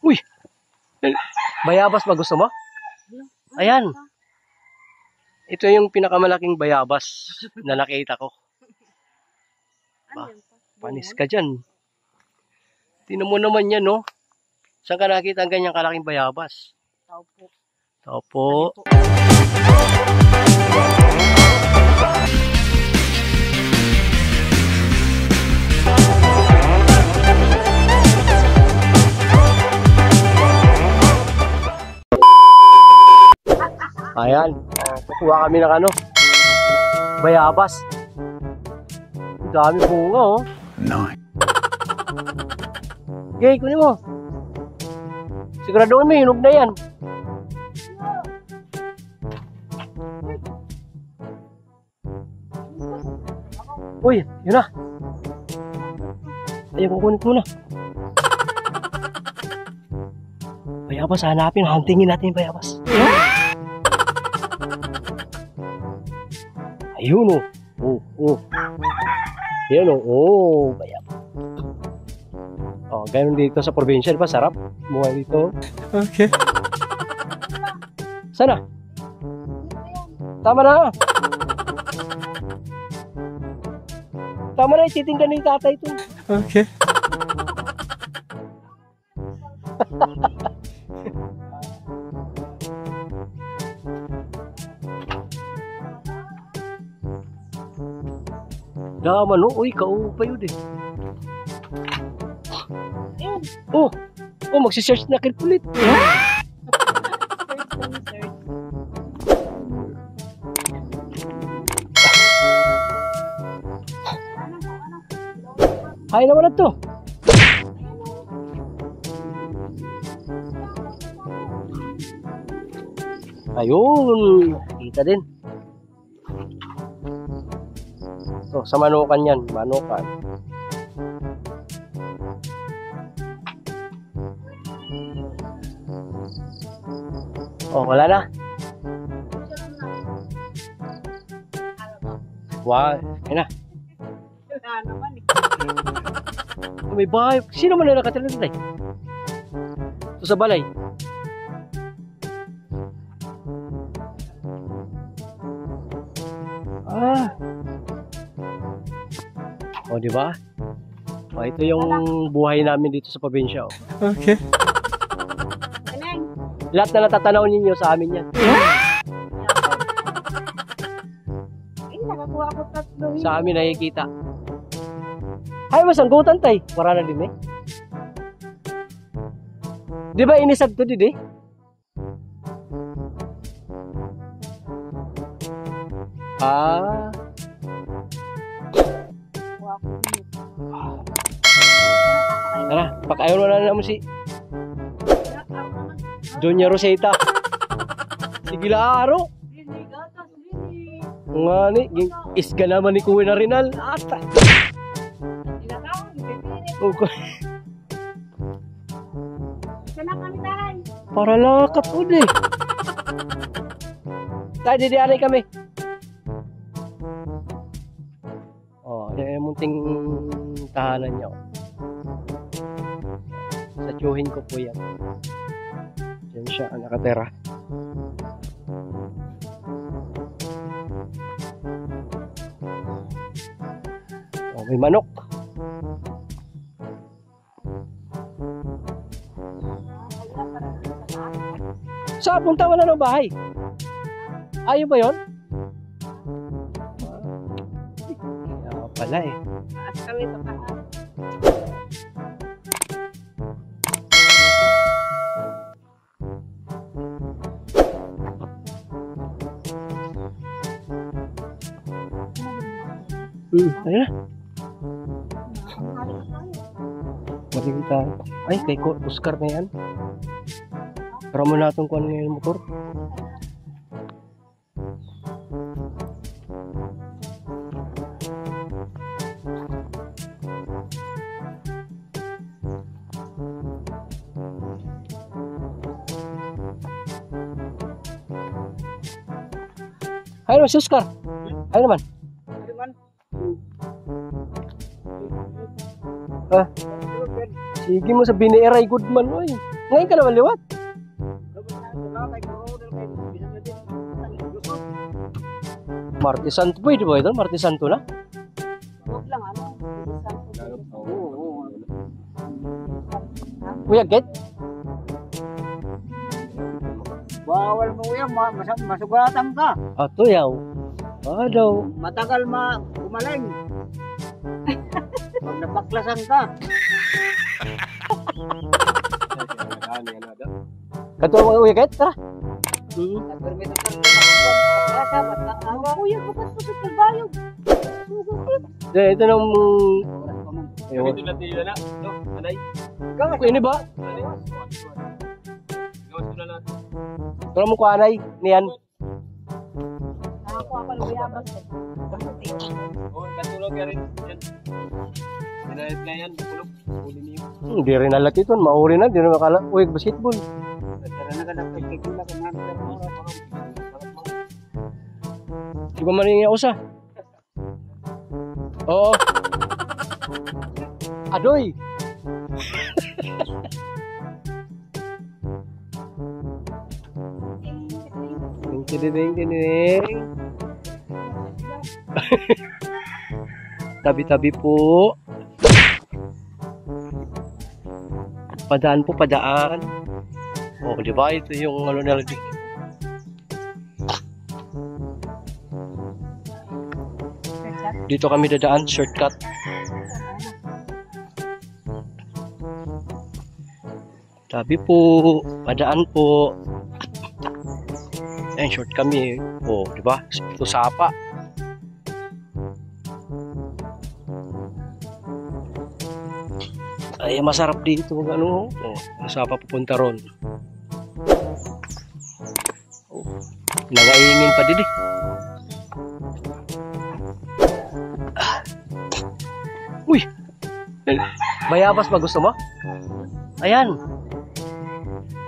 Uy! Bayabas ba gusto mo? Ayan. Ito yung pinakamalaking bayabas na nakita ko. Ba, panis ka dyan. Tingnan mo naman yan, no? Saan ka nakita ang ganyang kalaking bayabas? Tao po. Tao po. Ayan, kukuha kami ng ano, bayabas. Ang dami bunga, oh. Nice. Okay, kunin mo. Siguraduhin mo, hinog na yan. Uy, yun na. Ayun, kukunin ko na. Bayabas, hanapin. Huntingin natin yung bayabas. Ayun, oh. Oh, oh. Yan, oh. Oh, bayabas. Oh, ganun dito sa probinsya, di ba? Sarap. Buhay dito. Okay. Sana? Tama na. Tama na, ititinda ni tatay ito. Okay. Dama no, uy, kaupa yun eh. Oh, oh, magsisearch na ulit. Hay naman na to. Ayun, kita din. So, sa manukan yan, manukan. Oh, wala na. Wow, ayun na. Wala naman eh. May bahay. Sino man na nakatira dito? Ito sa balay. Ah. O, di ba? O, ito yung buhay namin dito sa probinsya. Oh. Okay. Kaneng. Lahat na natatanaw ninyo sa amin yan. Ay, nakakuha ko 3. Sa amin nakikita. Ay, masanggutan tay. Wala na din eh. Di ba inisag to din eh? Ah. Kuha ko dito. Tara, pakayon na naman si Doña Rosita. Sige laaro. Lili, gatas, lili. Nga ni, isga naman ni Kuya na Rinal. Ata. Ilakaw, ipipirit. Okay. Sana kami tayo. Para lakat po eh. Tayo, didianay kami. Oh, yan yung munting tahanan niya. Oh. Sa tiyuhin ko po yan. Yan siya ang nakatera. Oh, may manok. Sa punta wala ng bahay. Ayun ba yun? Kaya pala eh. Taas kami sa taas. Ayun na. Matigil tayo. Ay, kay Oscar na yan. Para mo natin kung ano yung motor. Ay naman, si Oscar. Ay naman. Ah, sige mo sa biniray good man, oy. Ngayon ka naman liwat. Martes Santo po, di ba ito? Martes Santo na? Huwag lang, ano? Kuya, get? Bawal mo yan, masugatan ka. Ato yaw. Daw. Matagal umaling. Pag nabaklasan ka. Kato mga kuya, get? Tara. Nagpermito ka Bata, bata. Awa, kuya, bukas pa sa kalbayog. Ito nang... Ito na tila na. No, anay. Kuya, ini ba? Gawas ko na lang. Tara mo ko anay. Niyan. Nakakuha pa ng bayabas. Oh, katulog ka rin. Yan. Sinayad na yan. Tulog. Huli niyo. Hindi rin alat ito. Mauri na. Hindi na makala. Uy, basketball. Tara na ka nagkikila ka na. Di ba maringin ako sa? Oo. Adoy! Ding. Tabi-tabi po. Padaan po, padaan. Oh, di ba? Ito yung ano na dito kami dadaan, shortcut. Tabi po, padaan po. Ayan, short kami. Oh, di ba? Ito sapa. Ay, masarap dito. Ano? Oh, ang sapa pupunta ron. Oh, nangaingin pa din eh. Uy! Bayabas ba gusto mo? Ayan.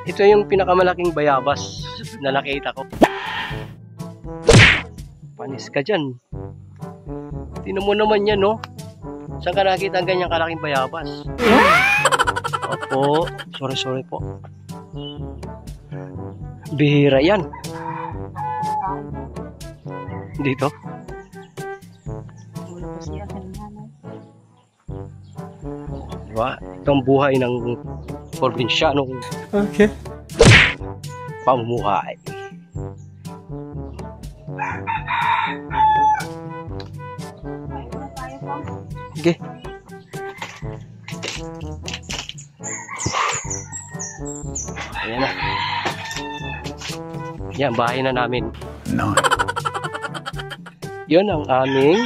Ito yung pinakamalaking bayabas na nakita ko. Panis ka dyan. Tinan mo naman yan, no? Saan ka nakita ang ganyang kalaking bayabas? Opo. Sorry po. Bihira yan. Dito? Wala pa siya sa nanay. Diba? Itong buhay ng probinsyanong pamumuhay. Okay. Ayan na. Yan, bahay na namin. No. Yun ang aming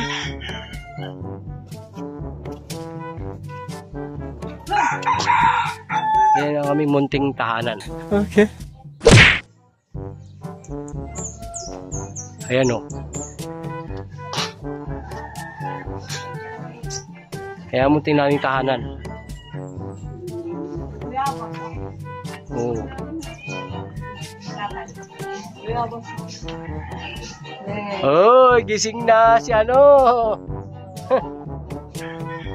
yan ang aming munting tahanan. Okay. Ayan o. Kaya munting naming tahanan. Bayabas. Oo. Bayabas. Oh, gising na si ano.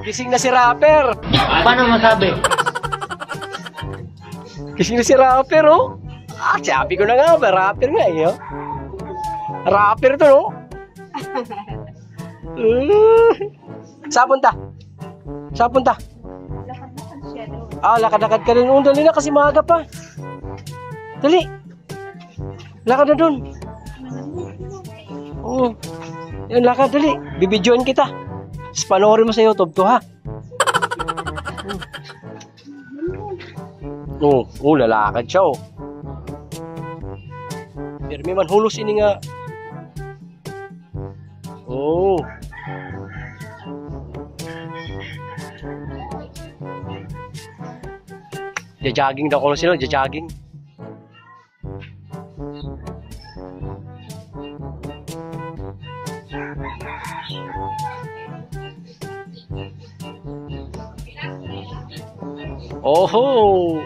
Gising na si rapper. Paano masabi? Gising na si rapper, oh. Sabi ko na nga ba, rapper nga eh, oh. Rapper to, no? Saan punta? Saan punta? Lakad-lakad siya doon. Lakad-lakad ka rin. Dali na kasi maaga pa. Dali. Lakad na dun. Oo. Yan, lakad, dali. Bibidyoin kita. Tapos panoorin mo sa YouTube to, ha? Oo, lalakad siya, oh. Pero may manhulos ini nga. Oo. Jogging daw ko sila, jogging. Oho!